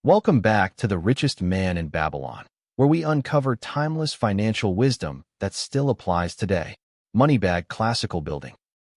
Welcome back to The Richest Man in Babylon, where we uncover timeless financial wisdom that still applies today. Moneybag Classical Building.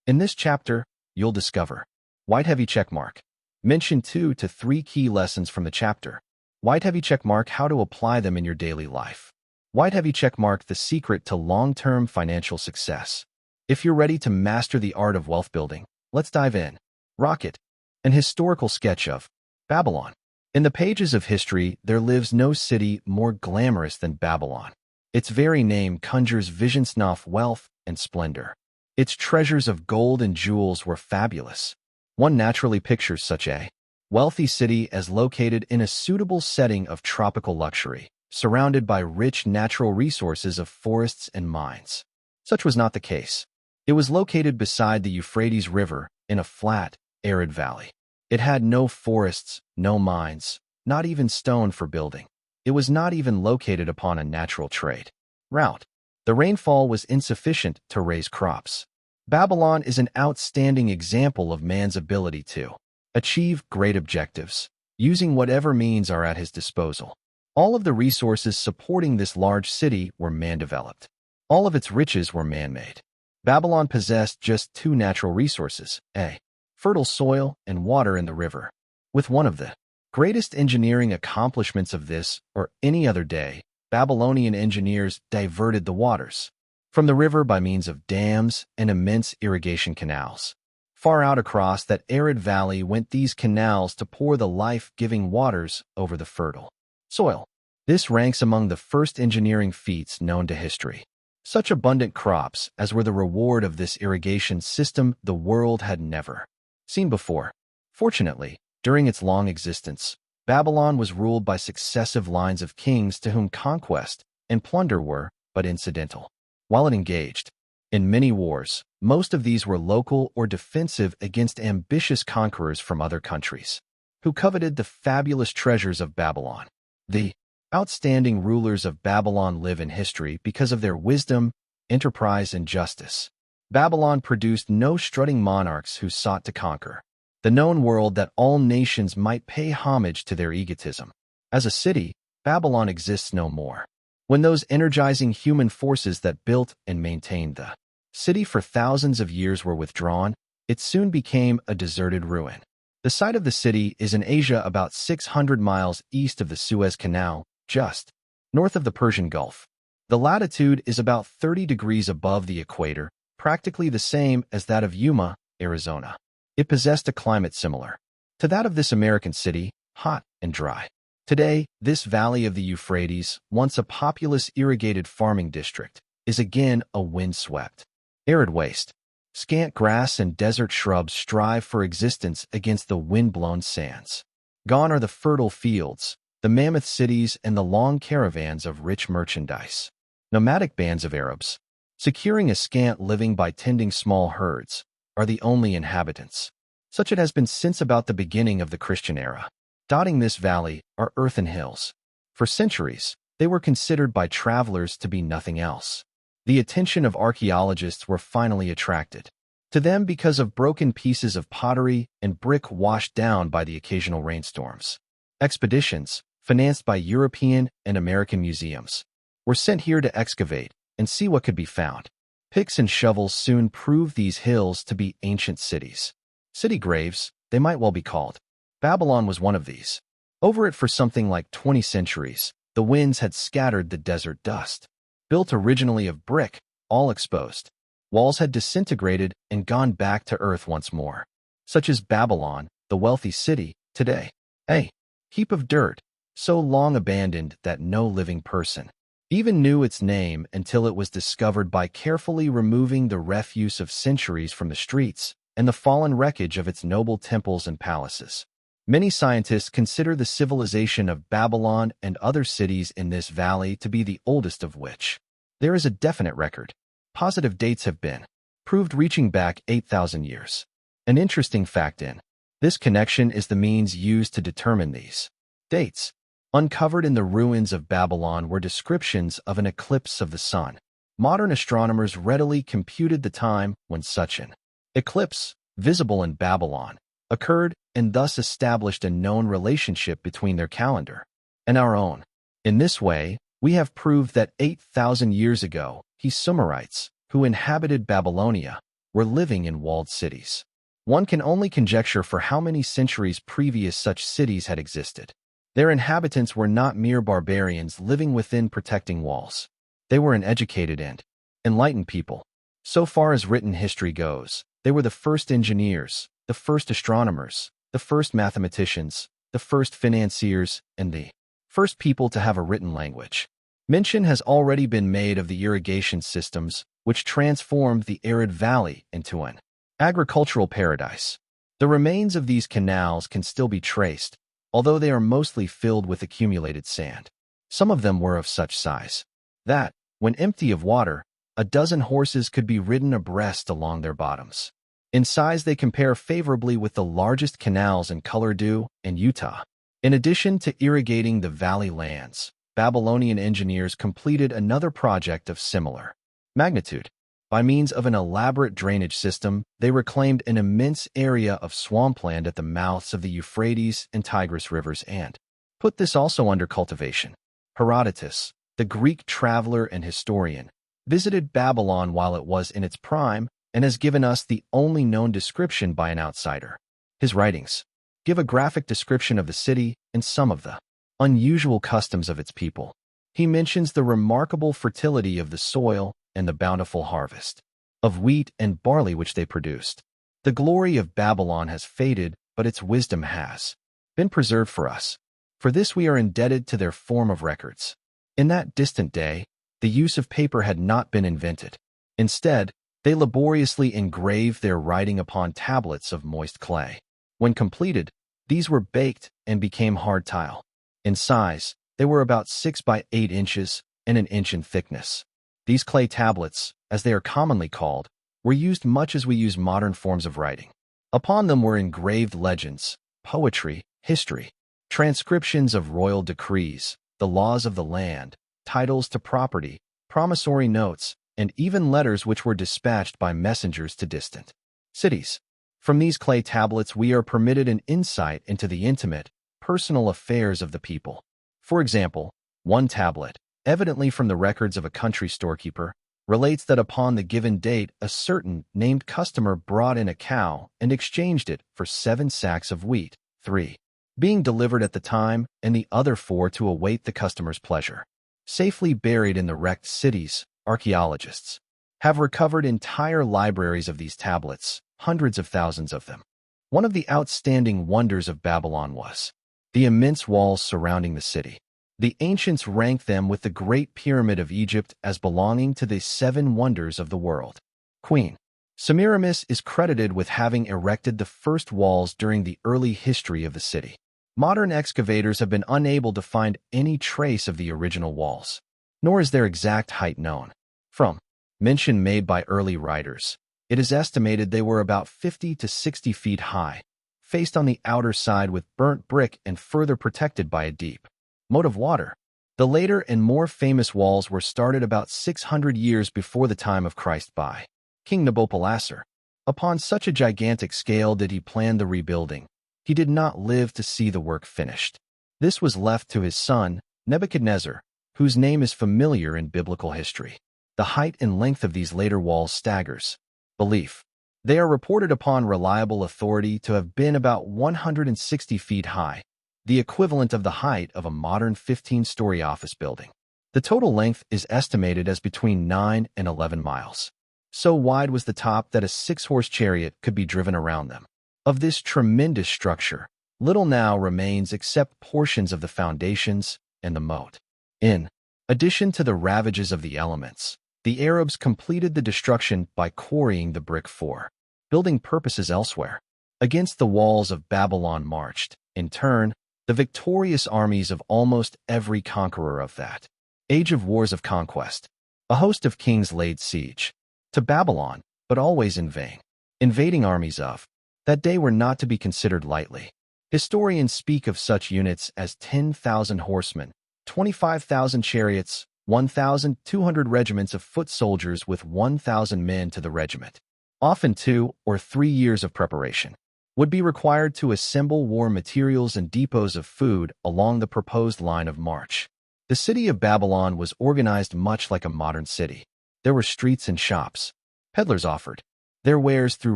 In this chapter, you'll discover white heavy checkmark. Mention 2 to 3 key lessons from the chapter. White heavy checkmark, how to apply them in your daily life. White heavy checkmark, the secret to long-term financial success. If you're ready to master the art of wealth building, let's dive in. Rocket. An historical sketch of Babylon. In the pages of history, there lives no city more glamorous than Babylon. Its very name conjures visions of wealth and splendor. Its treasures of gold and jewels were fabulous. One naturally pictures such a wealthy city as located in a suitable setting of tropical luxury, surrounded by rich natural resources of forests and mines. Such was not the case. It was located beside the Euphrates River in a flat, arid valley. It had no forests, no mines, not even stone for building. It was not even located upon a natural trade route. The rainfall was insufficient to raise crops. Babylon is an outstanding example of man's ability to achieve great objectives, using whatever means are at his disposal. All of the resources supporting this large city were man-developed. All of its riches were man-made. Babylon possessed just two natural resources, a fertile soil and water in the river. With one of the greatest engineering accomplishments of this or any other day, Babylonian engineers diverted the waters from the river by means of dams and immense irrigation canals. Far out across that arid valley went these canals to pour the life-giving waters over the fertile soil. This ranks among the first engineering feats known to history. Such abundant crops as were the reward of this irrigation system the world had never seen before. Fortunately, during its long existence, Babylon was ruled by successive lines of kings to whom conquest and plunder were but incidental. While it engaged in many wars, most of these were local or defensive against ambitious conquerors from other countries, who coveted the fabulous treasures of Babylon. The outstanding rulers of Babylon live in history because of their wisdom, enterprise, and justice. Babylon produced no strutting monarchs who sought to conquer the known world that all nations might pay homage to their egotism. As a city, Babylon exists no more. When those energizing human forces that built and maintained the city for thousands of years were withdrawn, it soon became a deserted ruin. The site of the city is in Asia, about 600 miles east of the Suez Canal, just north of the Persian Gulf. The latitude is about 30 degrees above the equator, practically the same as that of Yuma, Arizona. It possessed a climate similar to that of this American city, hot and dry. Today, this valley of the Euphrates, once a populous irrigated farming district, is again a wind-swept, arid waste. Scant grass and desert shrubs strive for existence against the wind-blown sands. Gone are the fertile fields, the mammoth cities, and the long caravans of rich merchandise. Nomadic bands of Arabs, securing a scant living by tending small herds, are the only inhabitants. Such it has been since about the beginning of the Christian era. Dotting this valley are earthen hills. For centuries, they were considered by travelers to be nothing else. The attention of archaeologists were finally attracted to them because of broken pieces of pottery and brick washed down by the occasional rainstorms. Expeditions, financed by European and American museums, were sent here to excavate and see what could be found. Picks and shovels soon proved these hills to be ancient cities. City graves, they might well be called. Babylon was one of these. Over it for something like 20 centuries, the winds had scattered the desert dust. Built originally of brick, all exposed, walls had disintegrated and gone back to earth once more. Such is Babylon, the wealthy city, today. A heap of dirt, so long abandoned that no living person even knew its name until it was discovered by carefully removing the refuse of centuries from the streets and the fallen wreckage of its noble temples and palaces. Many scientists consider the civilization of Babylon and other cities in this valley to be the oldest of which there is a definite record. Positive dates have been proved reaching back 8,000 years. An interesting fact in this connection is the means used to determine these dates. Uncovered in the ruins of Babylon were descriptions of an eclipse of the sun. Modern astronomers readily computed the time when such an eclipse, visible in Babylon, occurred and thus established a known relationship between their calendar and our own. In this way, we have proved that 8,000 years ago, the Sumerites, who inhabited Babylonia, were living in walled cities. One can only conjecture for how many centuries previous such cities had existed. Their inhabitants were not mere barbarians living within protecting walls. They were an educated and enlightened people. So far as written history goes, they were the first engineers, the first astronomers, the first mathematicians, the first financiers, and the first people to have a written language. Mention has already been made of the irrigation systems, which transformed the arid valley into an agricultural paradise. The remains of these canals can still be traced, although they are mostly filled with accumulated sand. Some of them were of such size that, when empty of water, a dozen horses could be ridden abreast along their bottoms. In size, they compare favorably with the largest canals in Colorado and Utah. In addition to irrigating the valley lands, Babylonian engineers completed another project of similar magnitude. By means of an elaborate drainage system, they reclaimed an immense area of swampland at the mouths of the Euphrates and Tigris rivers and put this also under cultivation. Herodotus, the Greek traveler and historian, visited Babylon while it was in its prime and has given us the only known description by an outsider. His writings give a graphic description of the city and some of the unusual customs of its people. He mentions the remarkable fertility of the soil and the bountiful harvest of wheat and barley which they produced. The glory of Babylon has faded, but its wisdom has been preserved for us. For this we are indebted to their form of records. In that distant day, the use of paper had not been invented. Instead, they laboriously engraved their writing upon tablets of moist clay. When completed, these were baked and became hard tile. In size, they were about 6 by 8 inches and an inch in thickness. These clay tablets, as they are commonly called, were used much as we use modern forms of writing. Upon them were engraved legends, poetry, history, transcriptions of royal decrees, the laws of the land, titles to property, promissory notes, and even letters which were dispatched by messengers to distant cities. From these clay tablets we are permitted an insight into the intimate, personal affairs of the people. For example, one tablet, evidently from the records of a country storekeeper, relates that upon the given date a certain named customer brought in a cow and exchanged it for 7 sacks of wheat, 3 being delivered at the time and the other 4 to await the customer's pleasure. Safely buried in the wrecked cities, archaeologists have recovered entire libraries of these tablets, hundreds of thousands of them. One of the outstanding wonders of Babylon was the immense walls surrounding the city. The ancients ranked them with the Great Pyramid of Egypt as belonging to the 7 wonders of the world. Queen Semiramis is credited with having erected the first walls during the early history of the city. Modern excavators have been unable to find any trace of the original walls, nor is their exact height known. From mention made by early writers, it is estimated they were about 50 to 60 feet high, faced on the outer side with burnt brick and further protected by a deep moat of water. The later and more famous walls were started about 600 years before the time of Christ by King Nabopolassar. Upon such a gigantic scale did he plan the rebuilding. He did not live to see the work finished. This was left to his son, Nebuchadnezzar, whose name is familiar in biblical history. The height and length of these later walls staggers belief. They are reported upon reliable authority to have been about 160 feet high, the equivalent of the height of a modern 15-story office building. The total length is estimated as between 9 and 11 miles. So wide was the top that a 6-horse chariot could be driven around them. Of this tremendous structure, little now remains except portions of the foundations and the moat. In addition to the ravages of the elements, the Arabs completed the destruction by quarrying the brick for building purposes elsewhere. Against the walls of Babylon marched, in turn, the victorious armies of almost every conqueror of that age of wars of conquest. A host of kings laid siege to Babylon, but always in vain. Invading armies of that day were not to be considered lightly. Historians speak of such units as 10,000 horsemen, 25,000 chariots, 1,200 regiments of foot soldiers with 1,000 men to the regiment. Often 2 or 3 years of preparation. would be required to assemble war materials and depots of food along the proposed line of march. The city of Babylon was organized much like a modern city. There were streets and shops. Peddlers offered their wares through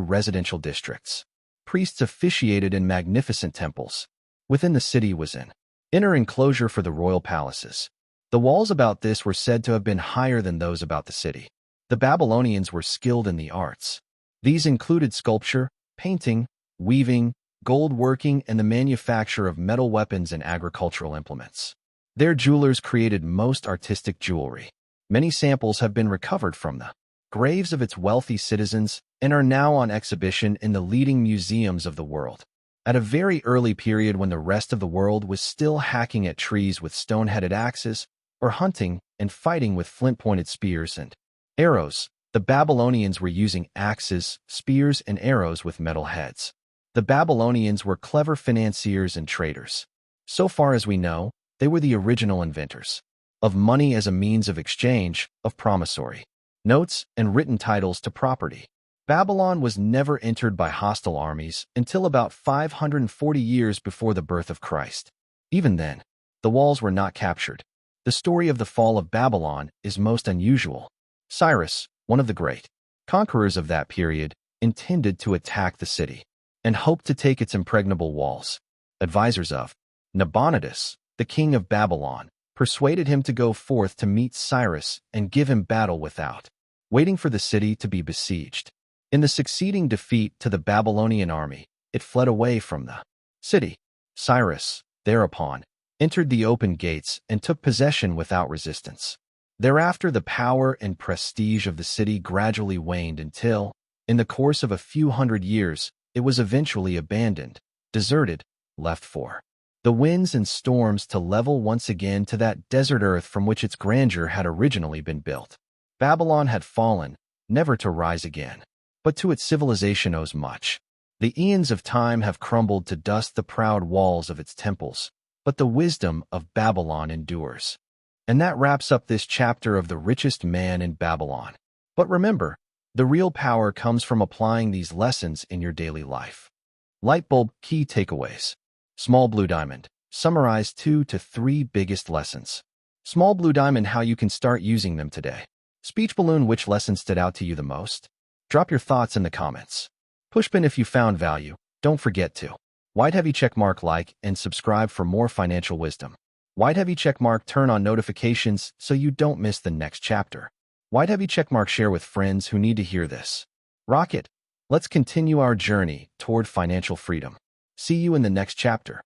residential districts. Priests officiated in magnificent temples. Within the city was an inner enclosure for the royal palaces. The walls about this were said to have been higher than those about the city. The Babylonians were skilled in the arts. These included sculpture, painting, weaving, gold working, and the manufacture of metal weapons and agricultural implements. Their jewelers created most artistic jewelry. Many samples have been recovered from the graves of its wealthy citizens and are now on exhibition in the leading museums of the world. At a very early period when the rest of the world was still hacking at trees with stone-headed axes, or hunting and fighting with flint-pointed spears and arrows, the Babylonians were using axes, spears, and arrows with metal heads. The Babylonians were clever financiers and traders. So far as we know, they were the original inventors of money as a means of exchange, of promissory notes, and written titles to property. Babylon was never entered by hostile armies until about 540 years before the birth of Christ. Even then, the walls were not captured. The story of the fall of Babylon is most unusual. Cyrus, one of the great conquerors of that period, intended to attack the city and hoped to take its impregnable walls. Advisors of Nabonidus, the king of Babylon, persuaded him to go forth to meet Cyrus and give him battle without waiting for the city to be besieged. In the succeeding defeat to the Babylonian army, it fled away from the city. Cyrus, thereupon, entered the open gates and took possession without resistance. Thereafter, the power and prestige of the city gradually waned until, in the course of a few hundred years, it was eventually abandoned, deserted, left for the winds and storms to level once again to that desert earth from which its grandeur had originally been built. Babylon had fallen, never to rise again, but to its civilization owes much. The eons of time have crumbled to dust the proud walls of its temples, but the wisdom of Babylon endures. And that wraps up this chapter of The Richest Man in Babylon. But remember, the real power comes from applying these lessons in your daily life. Lightbulb key takeaways. Small blue diamond. Summarize 2 to 3 biggest lessons. Small blue diamond, how you can start using them today. Speech balloon, which lesson stood out to you the most? Drop your thoughts in the comments. Pushpin, if you found value, don't forget to white heavy checkmark, like, and subscribe for more financial wisdom. White heavy checkmark, turn on notifications so you don't miss the next chapter. White heavy checkmark, share with friends who need to hear this. Rocket, let's continue our journey toward financial freedom. See you in the next chapter.